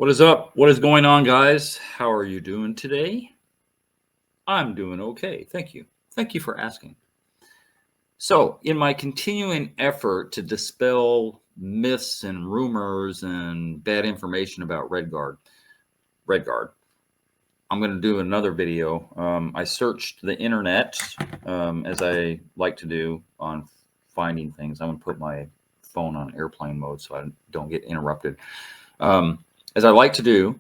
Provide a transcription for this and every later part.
What is up? What is going on, guys? How are you doing today? I'm doing okay. Thank you. Thank you for asking. So, in my continuing effort to dispel myths and rumors and bad information about REDGARD, I'm going to do another video. I searched the internet, as I like to do, on finding things. I'm going to put my phone on airplane mode so I don't get interrupted. As I like to do,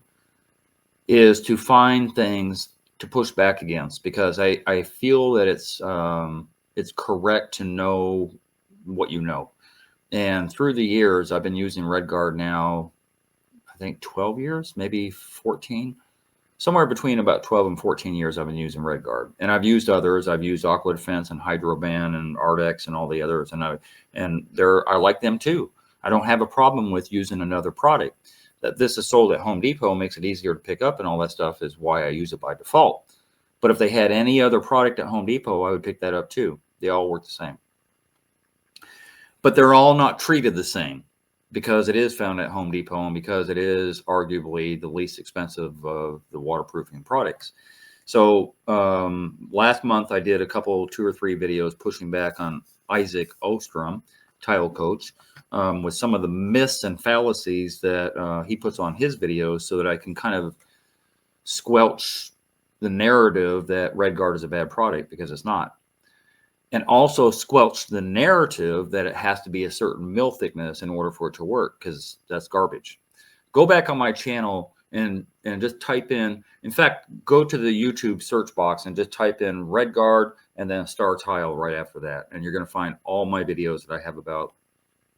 is to find things to push back against, because I feel that it's correct to know what you know. And through the years, I've been using REDGARD now, I think 12 years, maybe 14. Somewhere between about 12 and 14 years I've been using REDGARD. And I've used others. I've used Aqua Defense and Hydroban and Ardex and all the others. And I like them too. I don't have a problem with using another product. That this is sold at Home Depot makes it easier to pick up and all that stuff is why I use it by default. But if they had any other product at Home Depot, I would pick that up too. They all work the same. But they're all not treated the same, because it is found at Home Depot and because it is arguably the least expensive of the waterproofing products. So last month I did two or three videos pushing back on Isaac Ostrom, Tile Coach, with some of the myths and fallacies that he puts on his videos, so that I can kind of squelch the narrative that REDGARD is a bad product, because it's not. And also squelch the narrative that it has to be a certain mill thickness in order for it to work, because that's garbage. Go back on my channel and just type in fact, go to the YouTube search box and just type in REDGARD and then Star Tile right after that. And you're going to find all my videos that I have about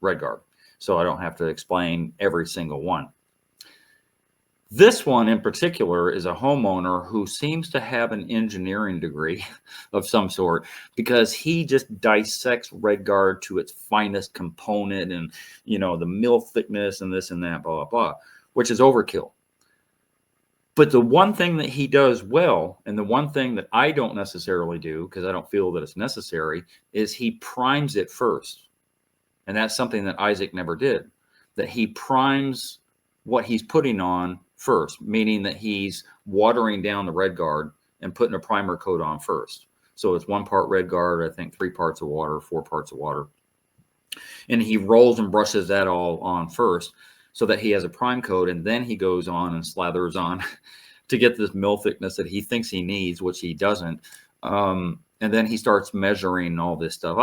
REDGARD, so I don't have to explain every single one. This one in particular is a homeowner who seems to have an engineering degree of some sort, because he just dissects REDGARD to its finest component and, the mill thickness and this and that, blah, blah, blah, which is overkill. But the one thing that he does well, and the one thing that I don't necessarily do, because I don't feel that it's necessary, is he primes it first. And that's something that Isaac never did, that he primes what he's putting on first, meaning that he's watering down the REDGARD and putting a primer coat on first. So it's 1 part REDGARD, I think 3 parts of water, 4 parts of water. And he rolls and brushes that all on first, so that he has a prime coat, and then he goes on and slathers on to get this mill thickness that he thinks he needs, which he doesn't. And then he starts measuring all this stuff.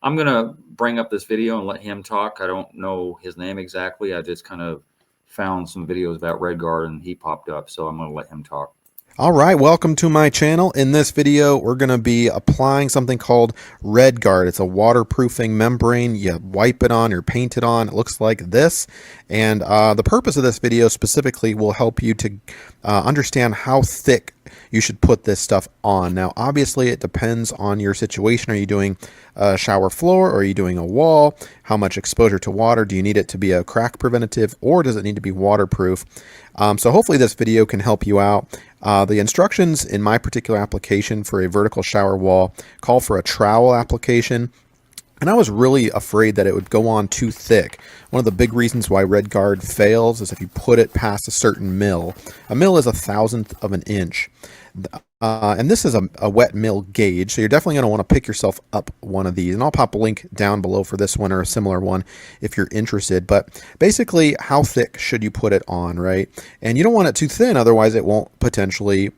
I'm going to bring up this video and let him talk. I don't know his name exactly. I just kind of found some videos about REDGARD and he popped up, so I'm going to let him talk. All right, welcome to my channel. In this video, we're going to be applying something called REDGARD. It's a waterproofing membrane. You wipe it on or paint it on. It looks like this. And the purpose of this video specifically will help you to understand how thick you should put this stuff on. Now, obviously, it depends on your situation. Are you doing a shower floor, or are you doing a wall? How much exposure to water? Do you need it to be a crack preventative, or does it need to be waterproof? So hopefully this video can help you out. The instructions in my particular application for a vertical shower wall call for a trowel application. And I was really afraid that it would go on too thick. One of the big reasons why REDGARD fails is if you put it past a certain mill. A mill is 1/1000th of an inch. And this is a wet mill gauge, so you're definitely going to want to pick yourself up one of these. And I'll pop a link down below for this one or a similar one if you're interested. But basically, how thick should you put it on, right? And you don't want it too thin, otherwise it won't potentially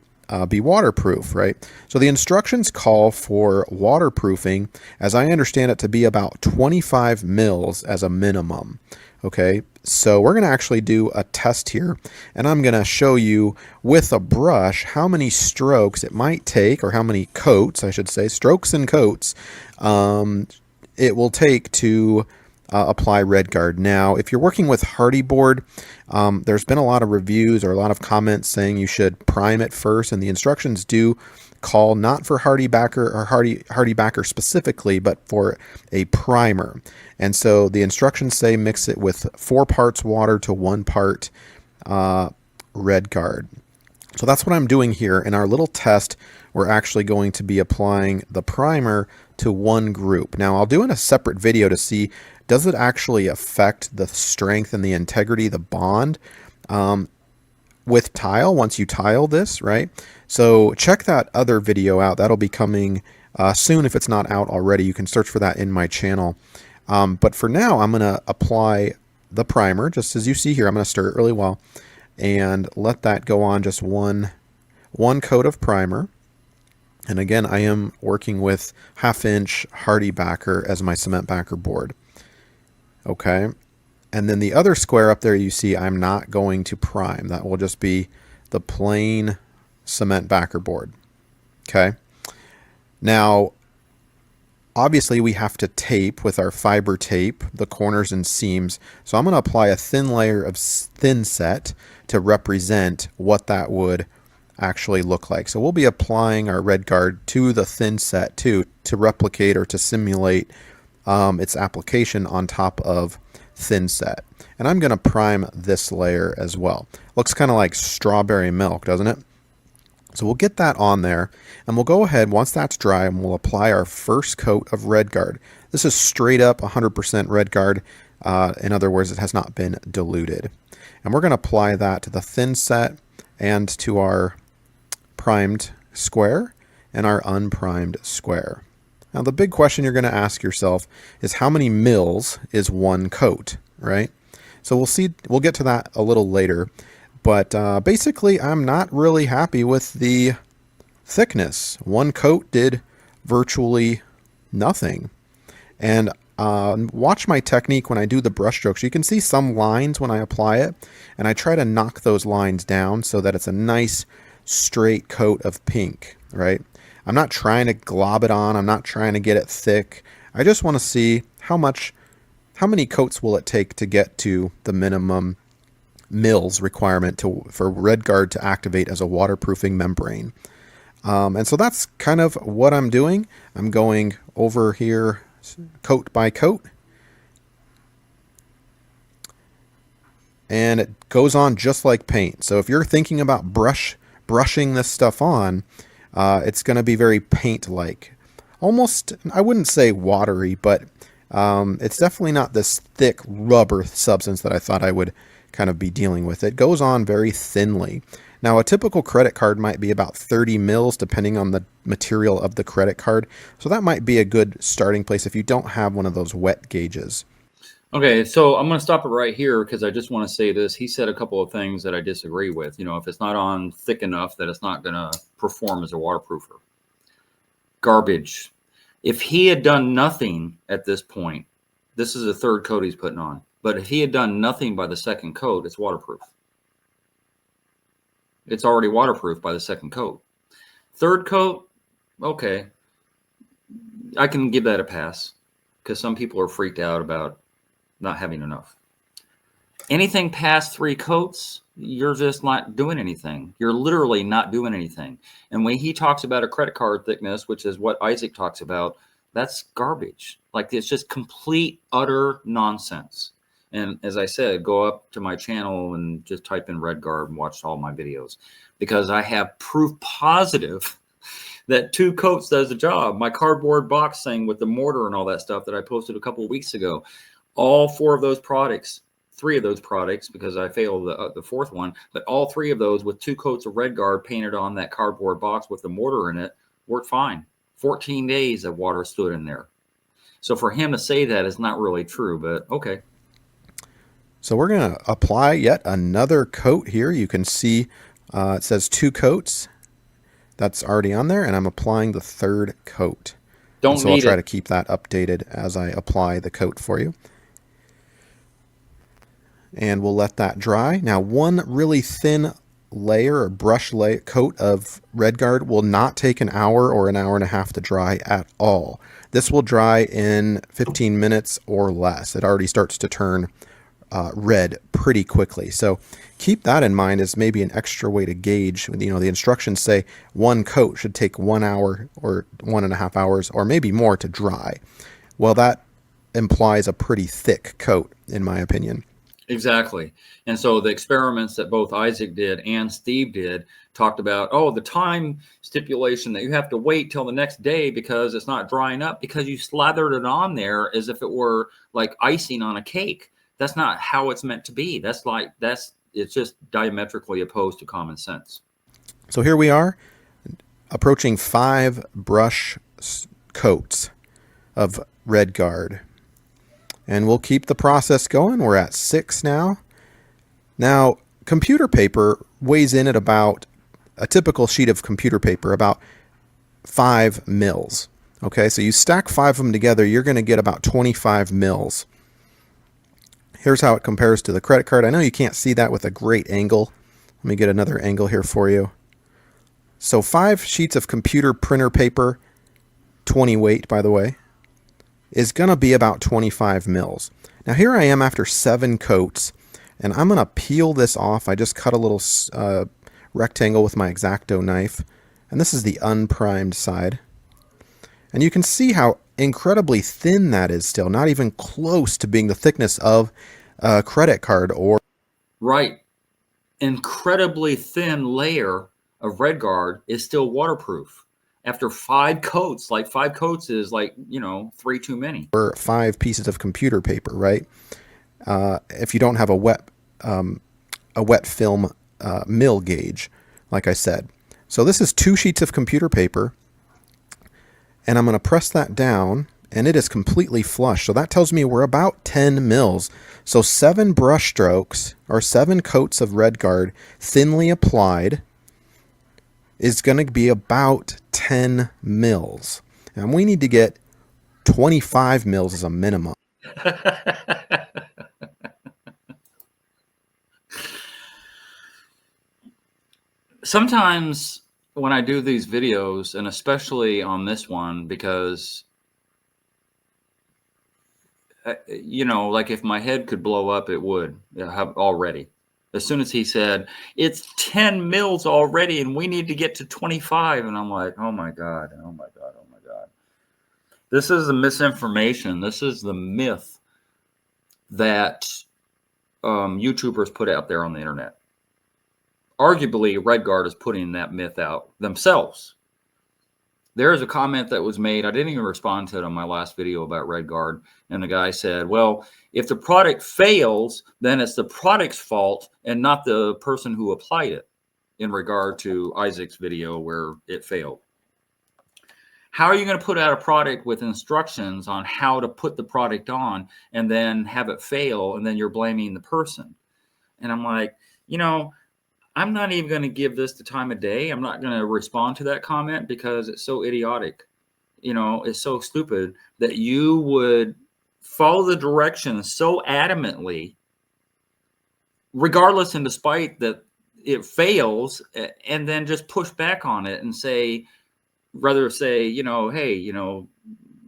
be waterproof, right? So the instructions call for waterproofing, as I understand it, to be about 25 mils as a minimum. Okay, so we're going to actually do a test here, and I'm going to show you with a brush how many strokes it might take, or how many coats, I should say, strokes and coats, it will take to apply REDGARD. Now, if you're working with hardy board, there's been a lot of reviews or a lot of comments saying you should prime it first, and the instructions do call not for hardy backer or hardy backer specifically, but for a primer. And so the instructions say mix it with 4 parts water to 1 part REDGARD. So that's what I'm doing here. In our little test, we're actually going to be applying the primer to one group. Now I'll do in a separate video to see, does it actually affect the strength and the integrity, the bond? with tile once you tile this, right? So check that other video out. That'll be coming soon if it's not out already. You can search for that in my channel. But for now, I'm going to apply the primer, just as you see here. I'm going to stir it really well and let that go on, just one coat of primer. And again, I am working with 1/2 inch Hardy backer as my cement backer board. Okay. And then the other square up there you see, I'm not going to prime. That will just be the plain cement backer board. Okay. Now, obviously we have to tape with our fiber tape the corners and seams. So I'm going to apply a thin layer of thin set to represent what that would actually look like. So we'll be applying our Red Guard to the thin set too, to replicate or to simulate its application on top of thin set. And I'm going to prime this layer as well. Looks kind of like strawberry milk, doesn't it? So we'll get that on there, and we'll go ahead once that's dry and we'll apply our first coat of Red Guard. This is straight up 100% Red Guard. In other words, it has not been diluted. And we're going to apply that to the thin set and to our primed square and our unprimed square. Now the big question you're going to ask yourself is how many mils is one coat, right? So we'll get to that a little later, but basically I'm not really happy with the thickness. One coat did virtually nothing. And watch my technique when I do the brush strokes. You can see some lines when I apply it, and I try to knock those lines down so that it's a nice straight coat of pink, right? I'm not trying to glob it on. I'm not trying to get it thick. I just want to see how many coats will it take to get to the minimum mils requirement for Red Guard to activate as a waterproofing membrane. And so that's kind of what I'm doing. I'm going over here coat by coat. And it goes on just like paint. So if you're thinking about brushing this stuff on, it's going to be very paint-like. Almost, I wouldn't say watery, but it's definitely not this thick rubber substance that I thought I would kind of be dealing with. It goes on very thinly. Now, a typical credit card might be about 30 mils, depending on the material of the credit card. So that might be a good starting place if you don't have one of those wet gauges. Okay, so I'm going to stop it right here because I just want to say this. He said a couple of things that I disagree with. You know, if it's not on thick enough that it's not going to perform as a waterproofer. Garbage. If he had done nothing at this point, this is the third coat he's putting on. But if he had done nothing by the second coat, it's waterproof. It's already waterproof by the second coat. Third coat, okay. I can give that a pass because some people are freaked out about not having enough. Anything past 3 coats, you're just not doing anything. You're literally not doing anything. And when he talks about a credit card thickness, which is what Isaac talks about, that's garbage. Like, it's just complete, utter nonsense. And as I said, go up to my channel and just type in Red Guard and watch all my videos, because I have proof positive that 2 coats does the job. My cardboard box thing with the mortar and all that stuff that I posted a couple of weeks ago, all 4 of those products, 3 of those products, because I failed the 4th one, but all 3 of those with 2 coats of Red Guard painted on that cardboard box with the mortar in it worked fine. 14 days of water stood in there. So for him to say that is not really true, but okay. So we're going to apply yet another coat here. You can see it says 2 coats. That's already on there, and I'm applying the 3rd coat. So I'll try to keep that updated as I apply the coat for you. And we'll let that dry. Now, one really thin layer or brush coat of Red Guard will not take an hour or an hour and a half to dry at all. This will dry in 15 minutes or less. It already starts to turn red pretty quickly. So keep that in mind as maybe an extra way to gauge. You know, the instructions say 1 coat should take 1 hour or 1.5 hours or maybe more to dry. Well, that implies a pretty thick coat, in my opinion. Exactly. And so the experiments that both Isaac did and Steve did talked about, oh, the time stipulation that you have to wait till the next day because it's not drying up because you slathered it on there as if it were like icing on a cake. That's not how it's meant to be. It's it's just diametrically opposed to common sense. So here we are, approaching 5 brush coats of Red Guard. And we'll keep the process going. We're at 6 now. Now, computer paper weighs in at about, a typical sheet of computer paper, about 5 mils. Okay, so you stack 5 of them together, you're going to get about 25 mils. Here's how it compares to the credit card. I know you can't see that with a great angle. Let me get another angle here for you. So 5 sheets of computer printer paper, 20 weight, by the way, is going to be about 25 mils. Now here I am after 7 coats, and I'm going to peel this off. I just cut a little rectangle with my X-Acto knife, and this is the unprimed side. And you can see how incredibly thin that is still, not even close to being the thickness of a credit card or... Right. Incredibly thin layer of Red Guard is still waterproof. After 5 coats, like 5 coats is like, 3 too many. Or 5 pieces of computer paper, right? If you don't have a wet film mill gauge, like I said. So this is 2 sheets of computer paper, and I'm going to press that down, and it is completely flush. So that tells me we're about 10 mils. So 7 brush strokes, or 7 coats of Red Guard, thinly applied, is going to be about 10 mils. And we need to get 25 mils as a minimum. Sometimes when I do these videos, and especially on this one, because, like if my head could blow up, it would have already. As soon as he said, it's 10 mils already and we need to get to 25. And I'm like, oh my God, oh my God, oh my God. This is the misinformation. This is the myth that YouTubers put out there on the internet. Arguably, Red Guard is putting that myth out themselves. There is a comment that was made. I didn't even respond to it on my last video about Red Guard. And the guy said, well, if the product fails, then it's the product's fault and not the person who applied it, in regard to Isaac's video where it failed. How are you going to put out a product with instructions on how to put the product on and then have it fail, and then you're blaming the person? And I'm like, I'm not even going to give this the time of day. I'm not going to respond to that comment because it's so idiotic. It's so stupid that you would follow the directions so adamantly, regardless and despite that it fails, and then just push back on it and say, hey,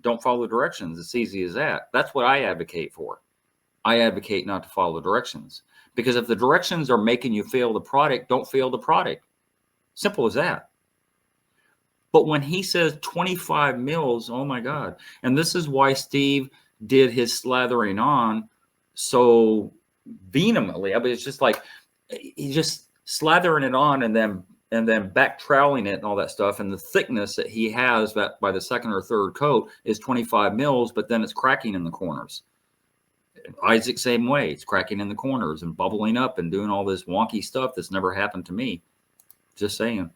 don't follow the directions. It's easy as that. That's what I advocate for. I advocate not to follow the directions. Because if the directions are making you fail the product, don't fail the product. Simple as that. But when he says 25 mils, oh my God. And this is why Steve did his slathering on so vehemently. I mean, it's just like, he's just slathering it on and then back troweling it and all that stuff. And the thickness that he has that by the second or third coat is 25 mils, but then it's cracking in the corners. Isaac, same way. It's cracking in the corners and bubbling up and doing all this wonky stuff that's never happened to me. Just saying.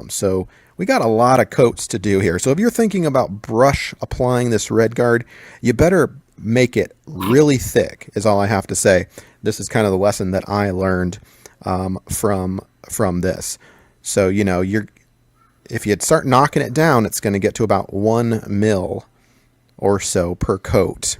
So we got a lot of coats to do here. So if you're thinking about brush applying this Red Guard, you better make it really thick, is all I have to say. This is kind of the lesson that I learned from this. So, if you start knocking it down, it's going to get to about 1 mil or so per coat.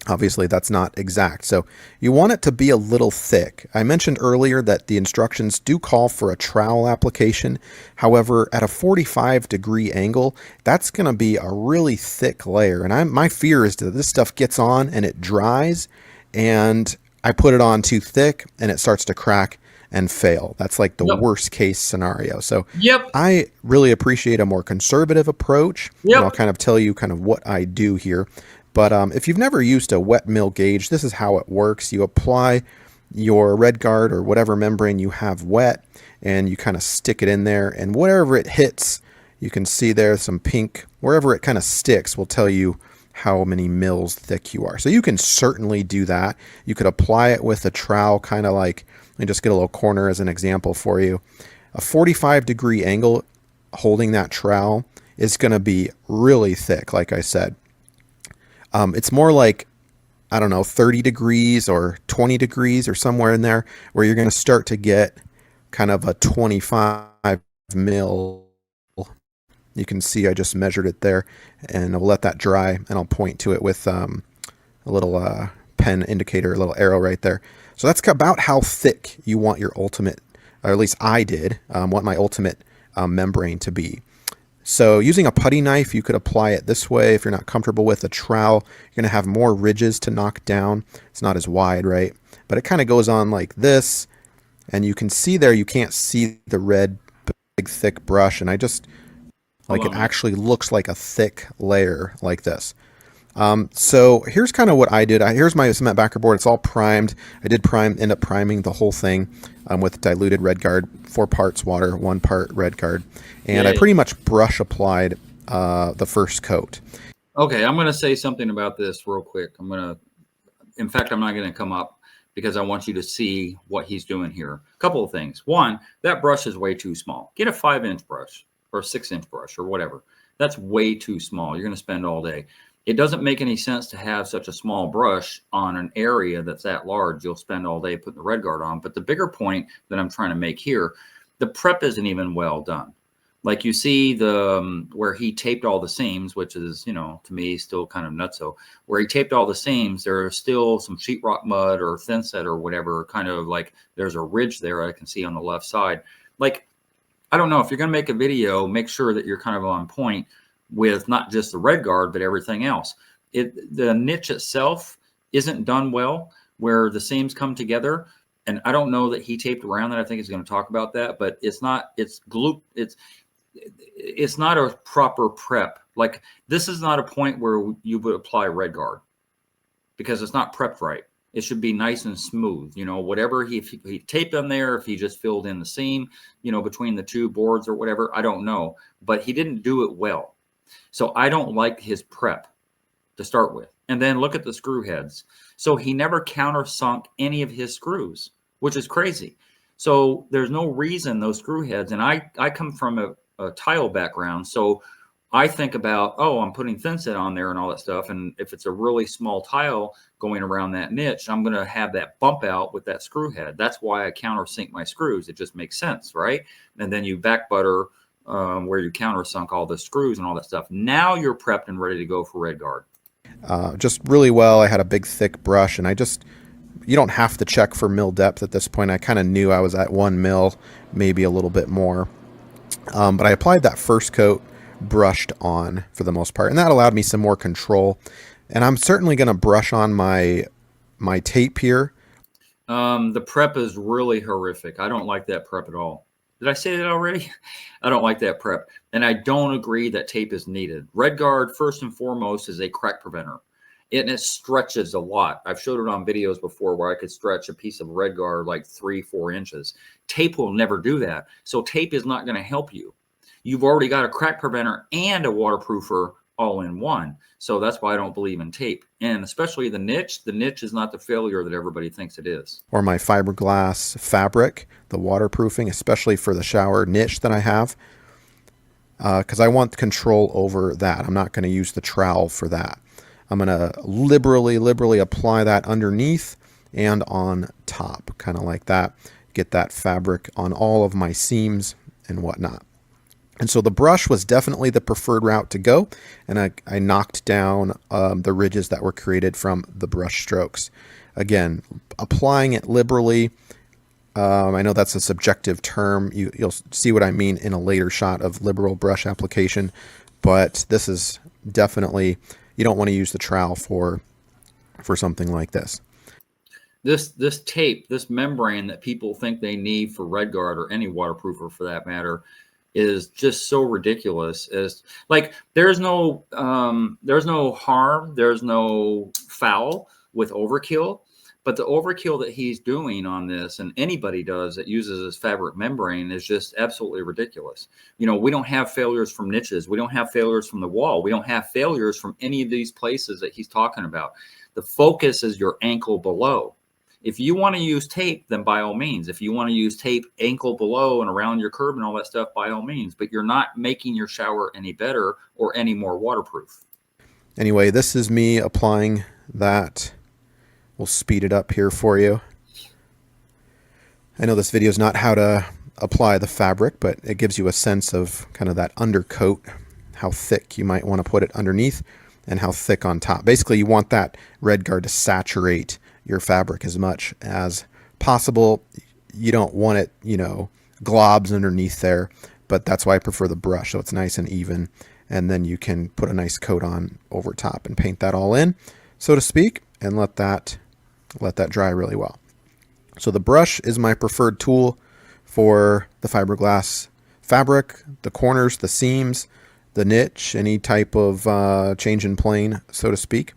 Obviously, that's not exact. So you want it to be a little thick. I mentioned earlier that the instructions do call for a trowel application. However, at a 45-degree angle, that's going to be a really thick layer. And my fear is that this stuff gets on and it dries, and I put it on too thick and it starts to crack and fail. That's like the worst case scenario. So I really appreciate a more conservative approach. And I'll kind of tell you kind of what I do here. But if you've never used a wet mill gauge, this is how it works. You apply your Red Guard or whatever membrane you have wet, and you kind of stick it in there. And wherever it hits, you can see there some pink. Wherever it kind of sticks will tell you how many mils thick you are. So you can certainly do that. You could apply it with a trowel, kind of like, let me just get a little corner as an example for you. A 45-degree angle holding that trowel is going to be really thick, like I said. It's more like, I don't know, 30 degrees or 20 degrees or somewhere in there, where you're going to start to get kind of a 25 mil. You can see I just measured it there, and I'll let that dry, and I'll point to it with a little pen indicator, a little arrow right there. So that's about how thick you want your ultimate, or at least I did, want my ultimate membrane to be. So using a putty knife, you could apply it this way. If you're not comfortable with a trowel, you're going to have more ridges to knock down. It's not as wide, right? But it kind of goes on like this, and you can see there, you can't see the red, big, thick brush, and I just, like, it actually looks like a thick layer like this. So here's kind of what I did. Here's my cement backer board. It's all primed. I did end up priming the whole thing with diluted Red Guard, 4 parts water, 1 part Red Guard. And I pretty much brush applied the first coat. Okay, I'm going to say something about this real quick. In fact, I'm not going to come up because I want you to see what he's doing here. A couple of things. One, that brush is way too small. Get a 5-inch brush or a 6-inch brush or whatever. That's way too small. You're going to spend all day. It doesn't make any sense to have such a small brush on an area that's that large. You'll spend all day putting the Red Guard on. But the bigger point that I'm trying to make here, the prep isn't even well done. Like you see the where he taped all the seams, which is, you know, to me still kind of nutso. Where he taped all the seams, there are still some sheetrock mud or thinset or whatever, kind of like there's a ridge there I can see on the left side. Like, I don't know, if you're going to make a video, make sure that you're kind of on point with not just the Red Guard, but everything else. The niche itself isn't done well, where the seams come together. And I don't know that he taped around that. I think he's going to talk about that, but it's not a proper prep. Like, this is not a point where you would apply Red Guard because it's not prepped right. It should be nice and smooth, you know, whatever if he taped them there, if he just filled in the seam, you know, between the 2 boards or whatever, I don't know, but he didn't do it well. So I don't like his prep to start with. And then look at the screw heads. So he never countersunk any of his screws, which is crazy. So there's no reason those screw heads, and I come from a tile background. So I think about, oh, I'm putting thinset on there and all that stuff. And if it's a really small tile going around that niche, I'm going to have that bump out with that screw head. That's why I countersink my screws. It just makes sense, right? And then you back butter where you countersunk all the screws and all that stuff. Now you're prepped and ready to go for Red Guard. Just really well. I had a big thick brush, and you don't have to check for mil depth at this point. I kind of knew I was at 1 mil, maybe a little bit more. But I applied that first coat brushed on for the most part, and that allowed me some more control. And I'm certainly going to brush on my tape here. The prep is really horrific. I don't like that prep at all. Did I say that already? I don't like that prep. And I don't agree that tape is needed. Red Guard, first and foremost, is a crack preventer. And it stretches a lot. I've showed it on videos before where I could stretch a piece of Red Guard like 3-4 inches. Tape will never do that. So tape is not going to help you. You've already got a crack preventer and a waterproofer all in one. So that's why I don't believe in tape. And especially the niche is not the failure that everybody thinks it is. Or my fiberglass fabric, the waterproofing, especially for the shower niche that I have, because I want control over that. I'm not going to use the trowel for that. I'm going to liberally apply that underneath and on top, kind of like that. Get that fabric on all of my seams and whatnot. And so the brush was definitely the preferred route to go, and I knocked down the ridges that were created from the brush strokes. Again, applying it liberally. I know that's a subjective term. You'll see what I mean in a later shot of liberal brush application, but this is definitely, you don't want to use the trowel for something like this. This tape, this membrane that people think they need for Red Guard or any waterproofer for that matter, is just so ridiculous. As like there's no harm, there's no foul with overkill, But the overkill that he's doing on this, and anybody does that uses this fabric membrane, is just absolutely ridiculous. You know, we don't have failures from niches. We don't have failures from the wall. We don't have failures from any of these places that he's talking about. The focus is your ankle below. If you want to use tape, then by all means. If you want to use tape ankle below and around your curb and all that stuff, by all means. But you're not making your shower any better or any more waterproof. Anyway, this is me applying that. We'll speed it up here for you. I know this video is not how to apply the fabric, but it gives you a sense of kind of that undercoat, how thick you might want to put it underneath and how thick on top. Basically, you want that Red Guard to saturate your fabric as much as possible. You don't want it, you know, globs underneath there, but that's why I prefer the brush, so it's nice and even. And then you can put a nice coat on over top and paint that all in, so to speak, and let that dry really well. So the brush is my preferred tool for the fiberglass fabric, the corners, the seams, the niche, any type of change in plane, so to speak.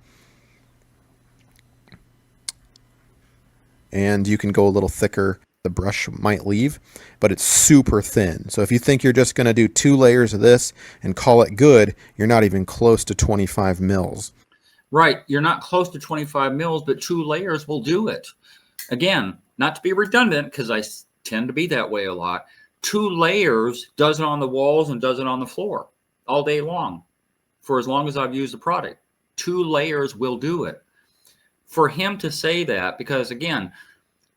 And you can go a little thicker. The brush might leave, but it's super thin. So if you think you're just going to do 2 layers of this and call it good, you're not even close to 25 mils. Right. You're not close to 25 mils, but 2 layers will do it. Again, not to be redundant, because I tend to be that way a lot. 2 layers does it on the walls and does it on the floor all day long for as long as I've used the product. 2 layers will do it. For him to say that, because again,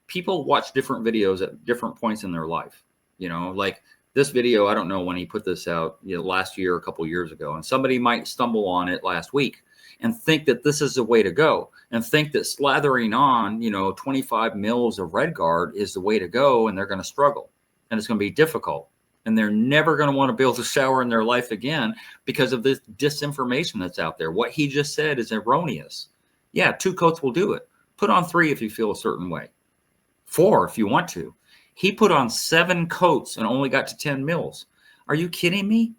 people watch different videos at different points in their life. You know, like this video, I don't know when he put this out, you know, last year, a couple years ago, and somebody might stumble on it last week and think that this is the way to go, and think that slathering on, you know, 25 mils of Red Guard is the way to go, and they're going to struggle and it's going to be difficult. And they're never going to want to build a shower in their life again because of this disinformation that's out there. What he just said is erroneous. Yeah, 2 coats will do it. Put on 3 if you feel a certain way. 4 if you want to. He put on 7 coats and only got to 10 mils. Are you kidding me?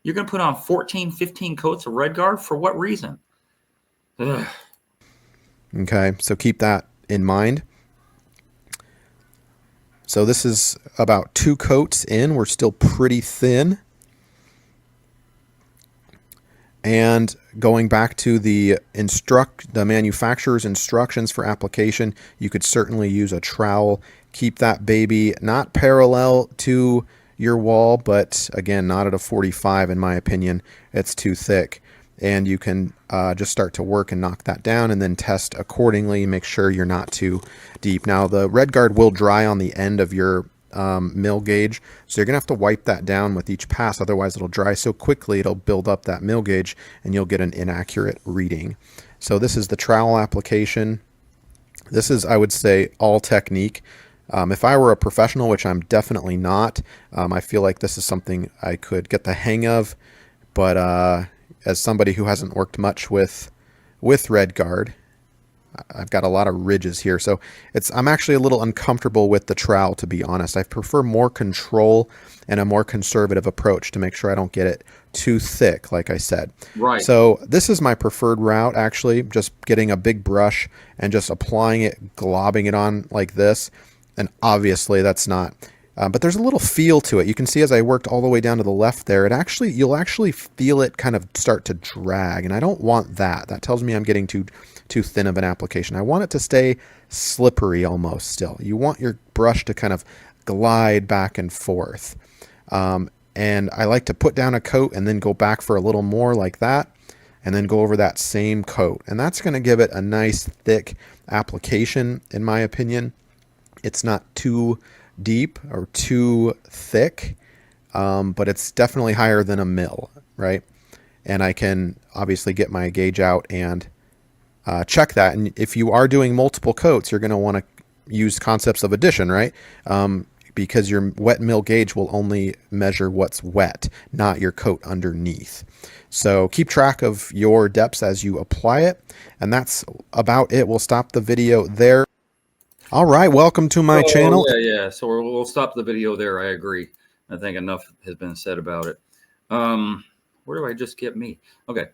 You're going to put on 14, 15 coats of Red Guard? For what reason? Ugh. Okay, so keep that in mind. So this is about 2 coats in. We're still pretty thin. And going back to the manufacturer's instructions for application, you could certainly use a trowel. Keep that baby not parallel to your wall, but again, not at a 45 in my opinion. It's too thick. And you can just start to work and knock that down and then test accordingly. Make sure you're not too deep. Now, the Red Guard will dry on the end of your mill gauge, so you're gonna have to wipe that down with each pass, otherwise it'll dry so quickly it'll build up that mill gauge and you'll get an inaccurate reading. So this is the trowel application. This is, I would say, all technique. If I were a professional, which I'm definitely not, I feel like this is something I could get the hang of, but as somebody who hasn't worked much with Red Guard, I've got a lot of ridges here, so I'm actually a little uncomfortable with the trowel, to be honest. I prefer more control and a more conservative approach to make sure I don't get it too thick, like I said. Right. So this is my preferred route, actually, just getting a big brush and just applying it, globbing it on like this. And obviously that's not, but there's a little feel to it. You can see as I worked all the way down to the left there, you'll actually feel it kind of start to drag, and I don't want that. That tells me I'm getting too thin of an application. I want it to stay slippery almost still. You want your brush to kind of glide back and forth. And I like to put down a coat and then go back for a little more like that, and then go over that same coat. And that's going to give it a nice thick application, in my opinion. It's not too deep or too thick, but it's definitely higher than a mil, right? And I can obviously get my gauge out and check that. And if you are doing multiple coats, you're going to want to use concepts of addition, right? Because your wet mill gauge will only measure what's wet, not your coat underneath. So keep track of your depths as you apply it. And that's about it. We'll stop the video there. All right, welcome to my channel. Yeah. So we'll stop the video there. I agree. I think enough has been said about it. Where do I just get me? Okay.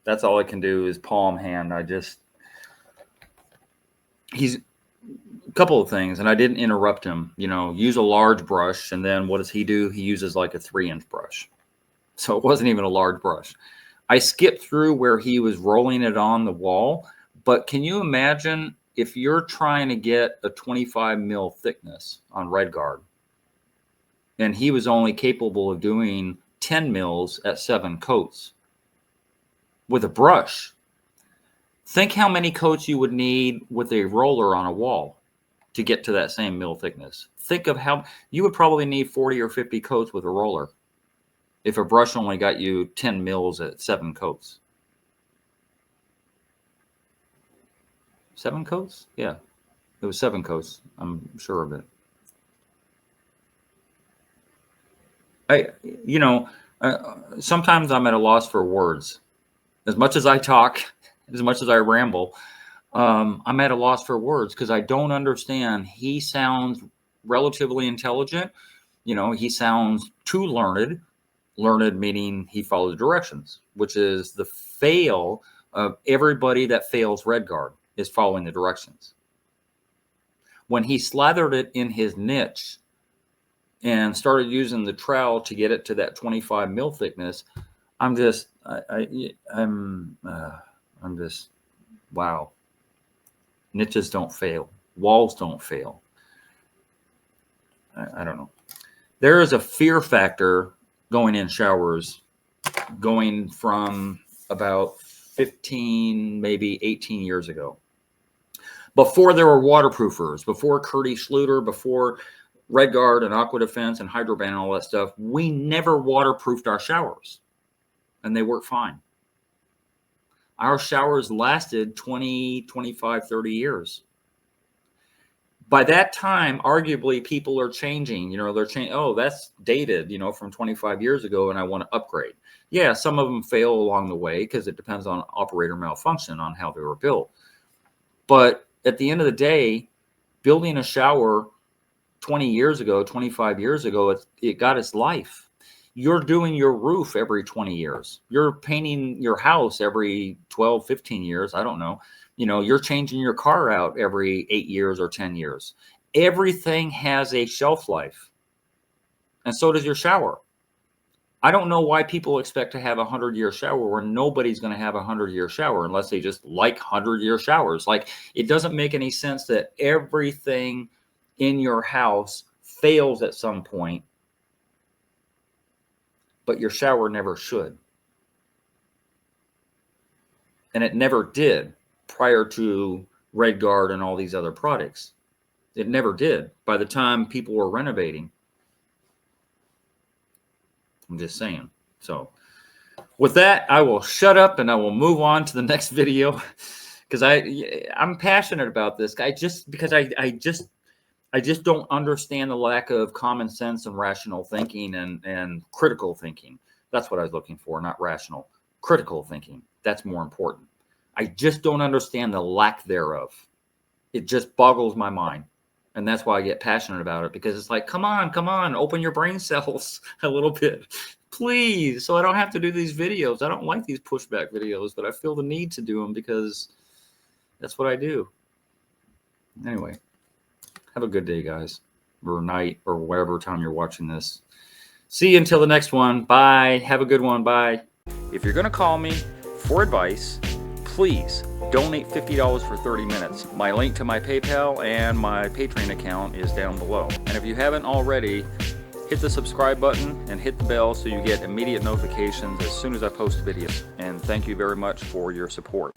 That's all I can do is palm hand. He's a couple of things, and I didn't interrupt him. You know, use a large brush, and then what does he do? He uses like a 3-inch brush. So it wasn't even a large brush. I skipped through where he was rolling it on the wall, but can you imagine if you're trying to get a 25 mil thickness on REDGARD, and he was only capable of doing 10 mils at 7 coats with a brush? Think how many coats you would need with a roller on a wall to get to that same mil thickness. Think of how you would probably need 40 or 50 coats with a roller if a brush only got you 10 mils at 7 coats. 7 coats? Yeah, it was 7 coats. I'm sure of it. Sometimes I'm at a loss for words. As much as I talk, as much as I ramble, I'm at a loss for words because I don't understand. He sounds relatively intelligent. You know, he sounds too learned. Learned meaning he follows directions, which is the fail of everybody that fails REDGARD is following the directions. When he slathered it in his niche and started using the trowel to get it to that 25 mil thickness, I'm just, wow. Niches don't fail. Walls don't fail. I don't know. There is a fear factor going in showers, going from about 15, maybe 18 years ago. Before there were waterproofers, before Curdy Schluter, before REDGARD and Aqua Defense and Hydroban and all that stuff, we never waterproofed our showers, and they worked fine. Our showers lasted 20, 25, 30 years. By that time, arguably, people are changing. You know, they're changing. Oh, that's dated, you know, from 25 years ago, and I want to upgrade. Yeah, some of them fail along the way because it depends on operator malfunction on how they were built. But at the end of the day, building a shower 20 years ago, 25 years ago, it got its life. You're doing your roof every 20 years. You're painting your house every 12, 15 years. I don't know. You know, you're changing your car out every 8 years or 10 years. Everything has a shelf life. And so does your shower. I don't know why people expect to have a 100-year shower where nobody's going to have a 100-year shower unless they just like 100-year showers. Like, it doesn't make any sense that everything in your house fails at some point, but your shower never should. And it never did prior to REDGARD and all these other products. It never did by the time people were renovating. I'm just saying. So with that, I will shut up and I will move on to the next video because I'm passionate about this. I just don't understand the lack of common sense and rational thinking and critical thinking. That's what I was looking for, not rational. Critical thinking. That's more important. I just don't understand the lack thereof. It just boggles my mind. And that's why I get passionate about it, because it's like, come on, open your brain cells a little bit, please, so I don't have to do these videos. I don't like these pushback videos, but I feel the need to do them because that's what I do. Anyway, have a good day, guys, or night, or whatever time you're watching this. See you until the next one. Bye. Have a good one. Bye. If you're going to call me for advice, please donate $50 for 30 minutes. My link to my PayPal and my Patreon account is down below. And if you haven't already, hit the subscribe button and hit the bell so you get immediate notifications as soon as I post videos. And thank you very much for your support.